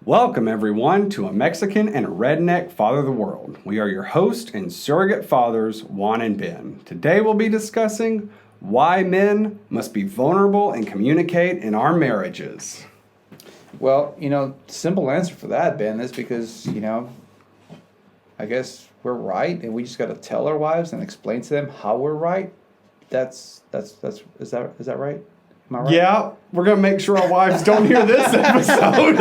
Welcome, everyone, to A Mexican and a Redneck Father of the World. We are your host and surrogate fathers, Juan and Ben. Today we'll be discussing why men must be vulnerable and communicate in our marriages. Well, simple answer for that, Ben, is because, I guess we're right and we just got to tell our wives and explain to them how we're right. Is that right? Am I right? Yeah, we're going to make sure our wives don't hear this episode.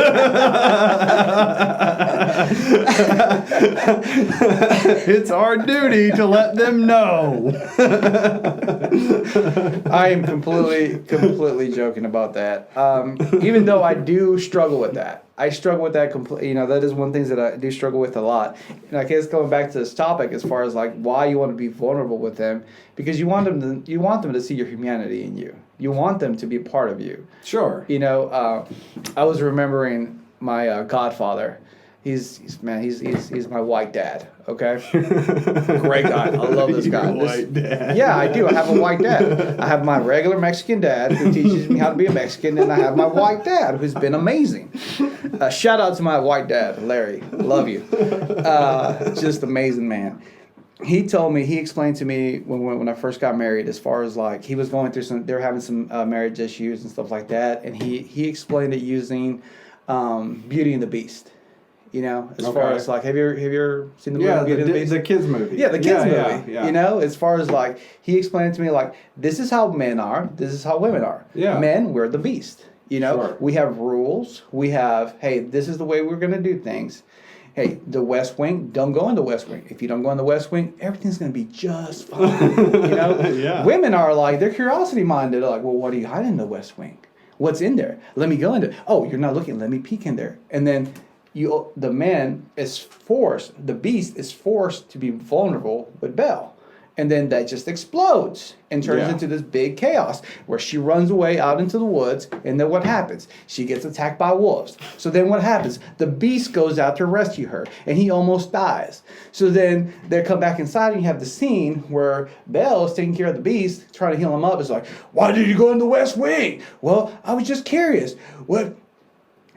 It's our duty to let them know. I am completely joking about that. Even though I do struggle with that. I struggle with that completely. That is one of the things that I do struggle with a lot. And I guess going back to this topic as far as like why you want to be vulnerable with them, because you want them to see your humanity in you. You want them to be a part of you. Sure. I was remembering my godfather. He's my white dad. Okay, great guy. I love this guy. White dad. Yeah, I do. I have a white dad. I have my regular Mexican dad who teaches me how to be a Mexican, and I have my white dad who's been amazing. Shout out to my white dad, Larry. Love you. Just amazing man. He explained to me when I first got married, as far as like he was going through they were having some marriage issues and stuff like that, and he explained it using Beauty and the Beast. Far as like, have you ever seen the movie Beauty and the Beast? The kids movie. Yeah, the kids movie. Yeah. As far as like, he explained it to me like, this is how men are, this is how women are. Yeah. Men, we're the beast. Sure. We have rules. We have, hey, this is the way we're going to do things. Hey, the West Wing, don't go in the West Wing. If you don't go in the West Wing, everything's going to be just fine. Yeah. Women are like, they're curiosity minded. They're like, well, what are you hiding in the West Wing? What's in there? Let me go in there. Oh, you're not looking. Let me peek in there. And then the beast is forced to be vulnerable with Belle. And then that just explodes and turns into this big chaos where she runs away out into the woods. And then what happens? She gets attacked by wolves. So then what happens? The beast goes out to rescue her and he almost dies. So then they come back inside and you have the scene where Belle is taking care of the beast, trying to heal him up. It's like, why did you go in the West Wing? Well, I was just curious. What?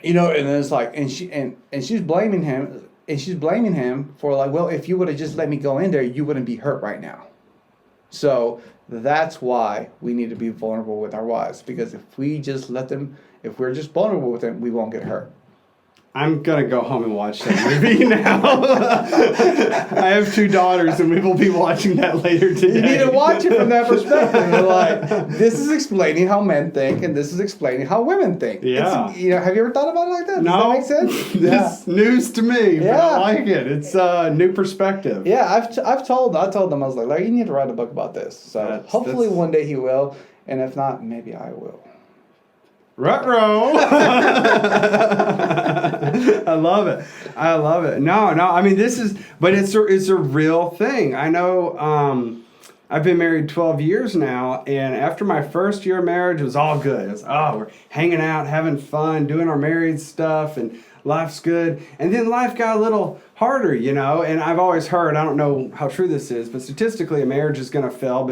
And then it's like, and she's blaming him. And she's blaming him for like, well, if you would have just let me go in there, you wouldn't be hurt right now. So that's why we need to be vulnerable with our wives. Because if we're just vulnerable with them, we won't get hurt. I'm going to go home and watch that movie now. I have 2 daughters, and we will be watching that later today. You need to watch it from that perspective. You're like, this is explaining how men think, and this is explaining how women think. Yeah. Have you ever thought about it like that? No. Does that make sense? This is news to me, but Yeah. I like it. It's a new perspective. Yeah, I told them, I was like, Larry, you need to write a book about this. So hopefully one day he will, and if not, maybe I will. Ruh-roh. I love it. No, I mean, it's a real thing. I know, I've been married 12 years now, and after my first year of marriage, it was all good. It was, we're hanging out, having fun, doing our married stuff, and life's good. And then life got a little harder, and I've always heard, I don't know how true this is, but statistically, a marriage is going to fail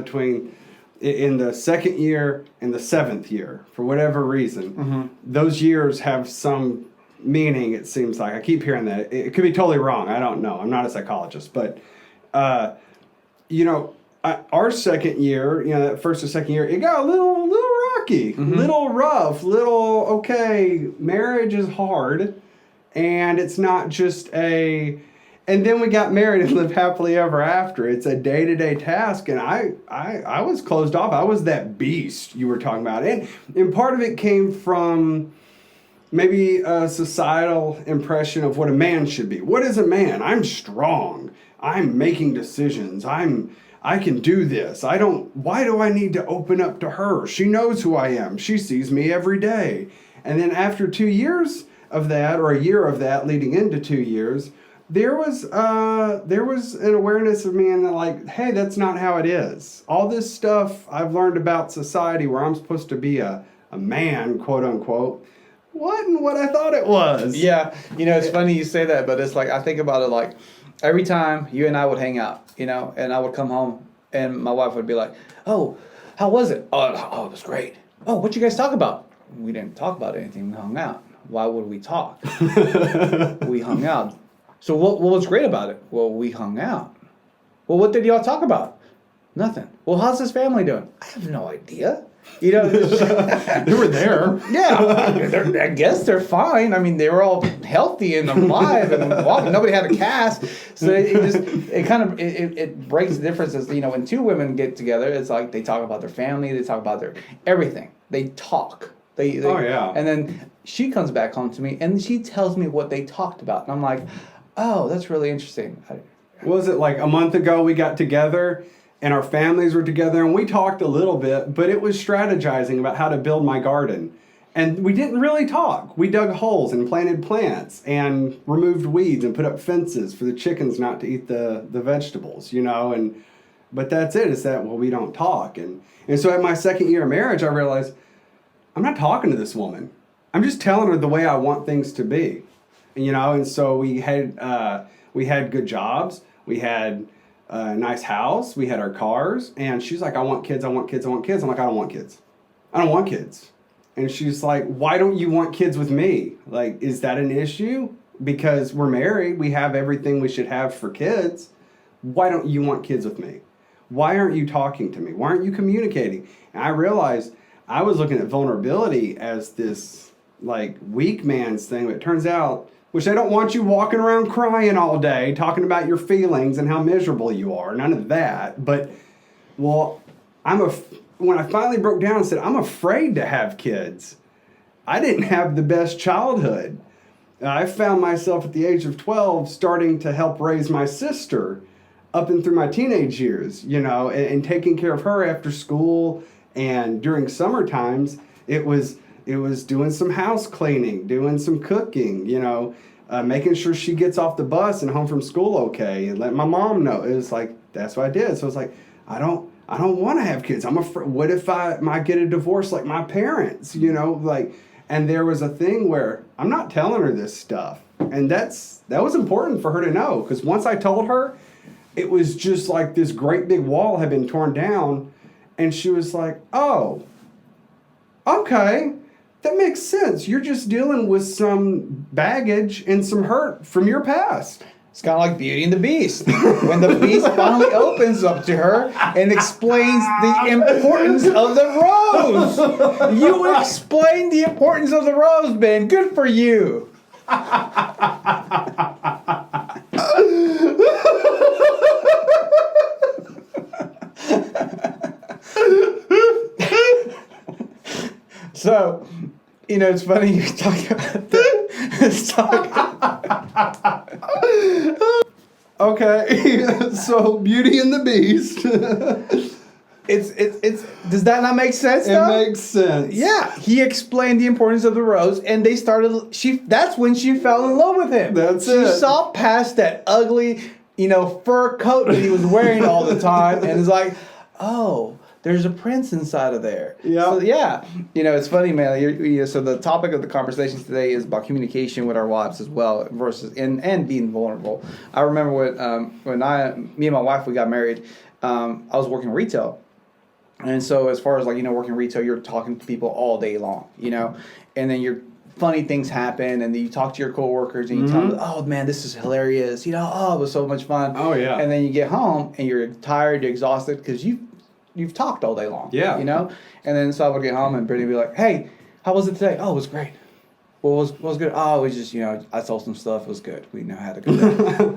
in the second year and the 7th year, for whatever reason. Mm-hmm. Those years have some meaning, it seems like. I keep hearing that. It could be totally wrong. I don't know. I'm not a psychologist. But, our second year, that first or second year, it got a little rocky, little rough, okay, marriage is hard, and it's not just and then we got married and lived happily ever after. It's a day-to-day task, and I was closed off. I was that beast you were talking about. And part of it came from maybe a societal impression of what a man should be. What is a man? I'm strong. I'm making decisions. I can do this. Why do I need to open up to her? She knows who I am. She sees me every day. And then after 2 years of that, or a year of that leading into 2 years, there was an awareness of me and like, hey, that's not how it is. All this stuff I've learned about society where I'm supposed to be a man, quote unquote, wasn't what I thought it was. Yeah, it's funny you say that, but it's like, I think about it like, every time you and I would hang out, and I would come home and my wife would be like, oh, how was it? Oh, it was great. Oh, what'd you guys talk about? We didn't talk about anything, we hung out. Why would we talk? We hung out. So what was great about it? Well, we hung out. Well, what did y'all talk about? Nothing. Well, how's his family doing? I have no idea. You know, They were there. yeah, I guess they're fine. I mean, they were all healthy and alive and walking. Nobody had a cast. So it breaks the differences. You know, when two women get together, it's like they talk about their family, they talk about their everything. They talk. Oh, yeah. And then she comes back home to me and she tells me what they talked about. And I'm like, oh, that's really interesting. Was it like a month ago we got together and our families were together and we talked a little bit, but it was strategizing about how to build my garden. And we didn't really talk. We dug holes and planted plants and removed weeds and put up fences for the chickens not to eat the vegetables, you know, but that's it. It's that, well, we don't talk. And so at my second year of marriage, I realized I'm not talking to this woman. I'm just telling her the way I want things to be, you know. And so we had good jobs. We had a nice house. We had our cars. And she's like, I want kids. I want kids. I want kids. I'm like, I don't want kids. I don't want kids. And she's like, why don't you want kids with me? Like, is that an issue? Because we're married. We have everything we should have for kids. Why don't you want kids with me? Why aren't you talking to me? Why aren't you communicating? And I realized I was looking at vulnerability as this like weak man's thing, but it turns out, which I don't want you walking around crying all day, talking about your feelings and how miserable you are. None of that. But, well, when I finally broke down and said, I'm afraid to have kids, I didn't have the best childhood. I found myself at the age of 12 starting to help raise my sister up and through my teenage years, you know, and taking care of her after school. And during summer times, it was doing some house cleaning, doing some cooking, you know, making sure she gets off the bus and home from school okay, and let my mom know. It was like, that's what I did. So it's like, I don't want to have kids. I'm afraid, what if I might get a divorce like my parents, you know, like, and there was a thing where I'm not telling her this stuff. And that was important for her to know, because once I told her, it was just like this great big wall had been torn down. And she was like, oh, okay, that makes sense. You're just dealing with some baggage and some hurt from your past. It's kind of like Beauty and the Beast. When the Beast finally opens up to her and explains the importance of the rose. You explained the importance of the rose, Ben. Good for you. So, you know, it's funny you talk about this. Okay, so Beauty and the Beast. It's does that not make sense though? It makes sense. Yeah, he explained the importance of the rose, and they started. That's when she fell in love with him. That's she it. She saw past that ugly, you know, fur coat that he was wearing all the time, and is like, oh, there's a prince inside of there. Yeah. So, yeah. You know, it's funny, man. So the topic of the conversation today is about communication with our wives as well, versus and being vulnerable. I remember when me and my wife, we got married, I was working retail. And so as far as like, you know, working retail, you're talking to people all day long, you know, and then funny things happen, and then you talk to your coworkers and you tell them, oh man, this is hilarious. You know, oh, it was so much fun. Oh yeah. And then you get home and you're tired, you're exhausted because you've talked all day long. Yeah. You know? And then so I would get home and Brittany would be like, hey, how was it today? Oh, it was great. Well, what was good? Oh, it was just, you know, I sold some stuff. It was good. We know how to go.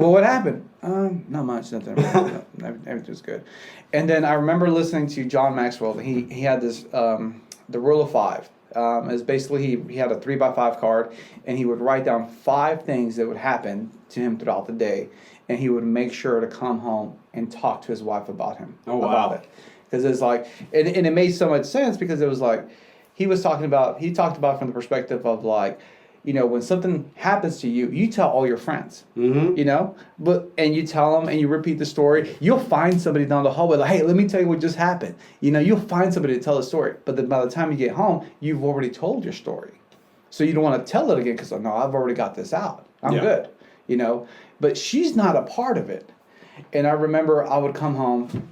Well, what happened? Not much. Nothing. Everything was good. And then I remember listening to John Maxwell. He had this, the rule of five. Is basically he had a 3x5 card, and he would write down 5 things that would happen to him throughout the day, and he would make sure to come home and talk to his wife about about it. Because it's like, and it made so much sense, because it was like, he talked about from the perspective of like, you know, when something happens to you, you tell all your friends, you know, and you tell them and you repeat the story. You'll find somebody down the hallway like, hey, let me tell you what just happened. You know, you'll find somebody to tell the story. But then by the time you get home, you've already told your story. So you don't want to tell it again because, no, I've already got this out. I'm good, you know. But she's not a part of it. And I remember I would come home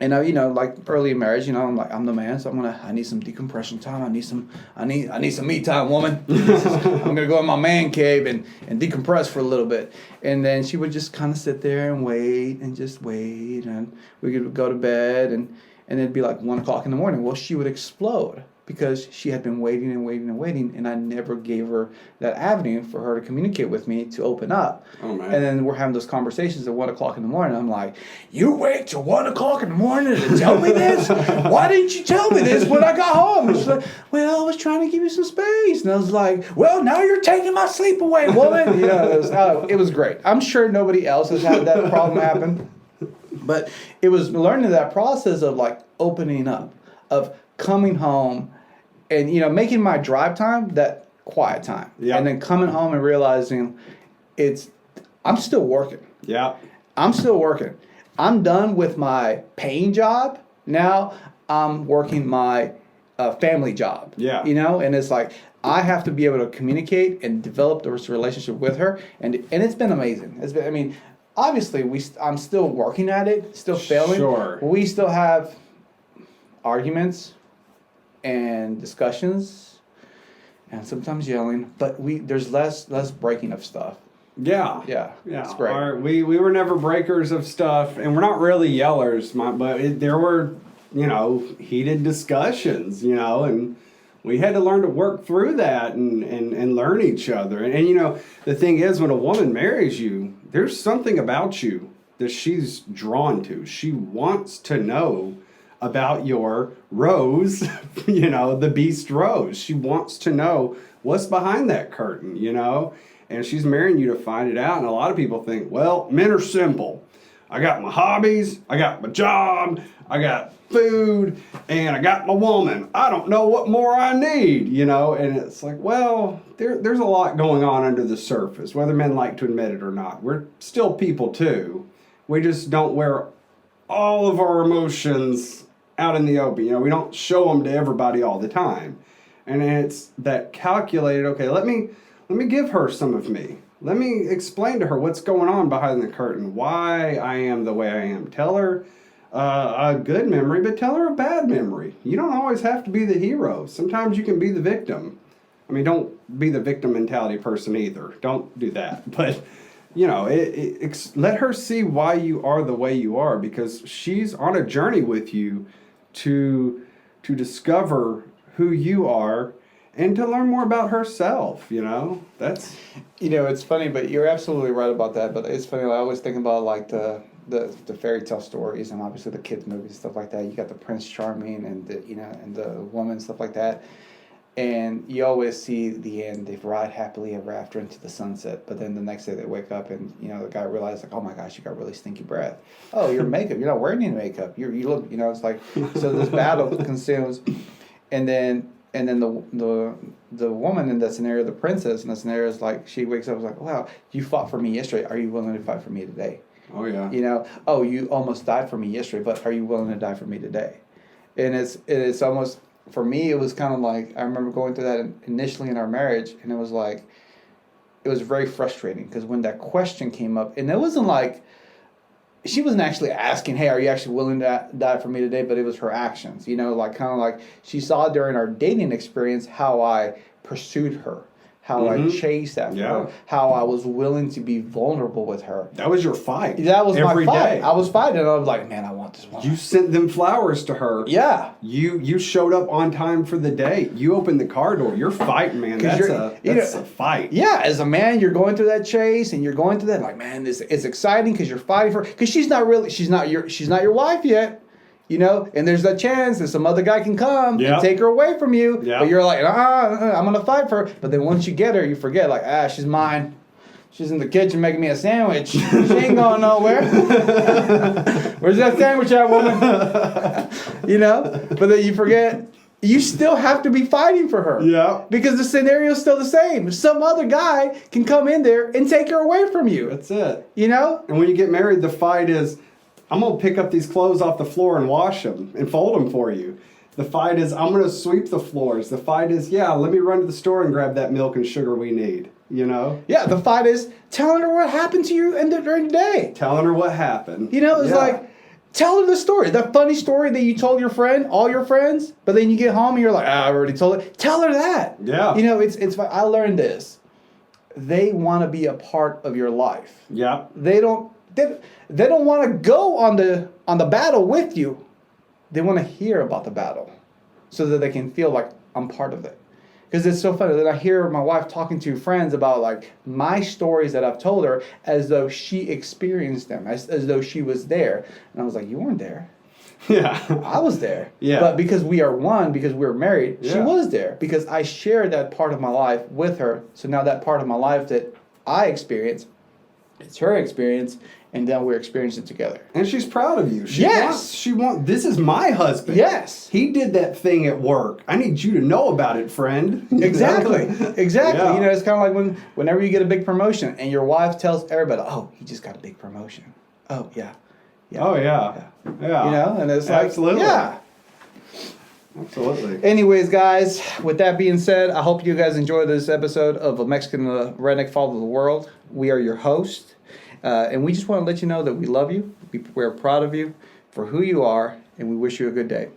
And like early in marriage, I'm like, I'm the man, so I need some decompression time. I need some me time, woman. I'm gonna go in my man cave and decompress for a little bit. And then she would just kind of sit there and wait, and we could go to bed, and it'd be like 1 o'clock in the morning. Well, she would explode because she had been waiting and waiting and waiting, and I never gave her that avenue for her to communicate with me to open up. Oh, man. And then we're having those conversations at 1 o'clock in the morning. I'm like, you wait till 1 o'clock in the morning to tell me this? Why didn't you tell me this when I got home? And she's like, well, I was trying to give you some space. And I was like, well, now you're taking my sleep away, woman. It was great. I'm sure nobody else has had that problem happen. But it was learning that process of like opening up, of coming home and, making my drive time that quiet time. Yeah. And then coming home and realizing I'm still working. Yeah. I'm still working. I'm done with my paying job. Now I'm working my family job. Yeah. And it's like, I have to be able to communicate and develop this relationship with her. And it's been amazing. Obviously I'm still working at it, still failing. Sure. We still have arguments and discussions and sometimes yelling, but there's less breaking of stuff. Yeah. Yeah. It's great. We were never breakers of stuff, and we're not really yellers, but there were, heated discussions, and we had to learn to work through that and learn each other. And the thing is, when a woman marries you, there's something about you that she's drawn to. She wants to know about your rose, the beast rose. She wants to know what's behind that curtain, and she's marrying you to find it out. And a lot of people think, well, men are simple. I got my hobbies, I got my job, I got food, and I got my woman. I don't know what more I need, and it's like, well, there's a lot going on under the surface, whether men like to admit it or not. We're still people too. We just don't wear all of our emotions out in the open. We don't show them to everybody all the time. And it's that calculated, okay, let me give her some of me. Let me explain to her what's going on behind the curtain, why I am the way I am. Tell her a good memory, but tell her a bad memory. You don't always have to be the hero. Sometimes you can be the victim. Don't be the victim mentality person either. Don't do that. But, let her see why you are the way you are, because she's on a journey with you to discover who you are and to learn more about herself, That's... it's funny, but you're absolutely right about that. But it's funny, I always think about like the fairy tale stories and obviously the kids movies, stuff like that. You got the Prince Charming and the woman, stuff like that. And you always see the end. They ride happily ever after into the sunset. But then the next day they wake up and, the guy realizes, like, oh my gosh, you got really stinky breath. Oh, your makeup. You're not wearing any makeup. You look, it's like, so this battle consumes. And then the woman in that scenario, the princess in that scenario, is like, she wakes up and is like, wow, you fought for me yesterday. Are you willing to fight for me today? Oh, yeah. Oh, you almost died for me yesterday, but are you willing to die for me today? And it's almost... For me, it was kind of like, I remember going through that initially in our marriage, and it was very frustrating, because when that question came up, and it wasn't like, she wasn't actually asking, hey, are you actually willing to die for me today? But it was her actions, kind of like she saw during our dating experience how I pursued her, how I chased after her, how I was willing to be vulnerable with her. That was your fight. That was every my fight. day. I was fighting, and I was like, man, I want this woman. You sent them flowers to her. Yeah. You showed up on time for the date. You opened the car door. You're fighting, man. That's a fight. Yeah, as a man, you're going through that chase, and you're going through that, like, man, it's exciting because you're fighting for her. Because she's not your wife yet. And there's that chance that some other guy can come and take her away from you. Yep. But you're like, I'm going to fight for her. But then once you get her, you forget, like, she's mine. She's in the kitchen making me a sandwich. She ain't going nowhere. Where's that sandwich at, woman? But then you forget, you still have to be fighting for her. Yeah. Because the scenario's still the same. Some other guy can come in there and take her away from you. That's it. And when you get married, the fight is, I'm going to pick up these clothes off the floor and wash them and fold them for you. The fight is, I'm going to sweep the floors. The fight is, let me run to the store and grab that milk and sugar we need, Yeah, the fight is telling her what happened to you during the day. Telling her what happened. It's like, Tell her the story, the funny story that you told your friend, all your friends, but then you get home and you're like, I already told it. Tell her that. Yeah. You know, it's. I learned this. They want to be a part of your life. Yeah. They don't want to go on the battle with you. They want to hear about the battle, so that they can feel like I'm part of it. Because it's so funny that I hear my wife talking to friends about like my stories that I've told her as though she experienced them, as though she was there. And I was like, you weren't there. Yeah. I was there. Yeah. But because we are one, because we're married, she Yeah. was there. Because I shared that part of my life with her. So now that part of my life that I experienced, it's her experience, and then we're experiencing it together. And she's proud of you. Yes. She wants. This is my husband. Yes. He did that thing at work. I need you to know about it, friend. You know? Exactly. Exactly. Yeah. You know, it's kind of like whenever you get a big promotion and your wife tells everybody, "Oh, he just got a big promotion." Oh, yeah. Oh yeah. Yeah. You know, and it's Absolutely. like, yeah. Absolutely. Anyways, guys, with that being said, I hope you guys enjoyed this episode of A Mexican Redneck Follow the World. We are your host, and we just want to let you know that we love you, we're proud of you for who you are, and we wish you a good day.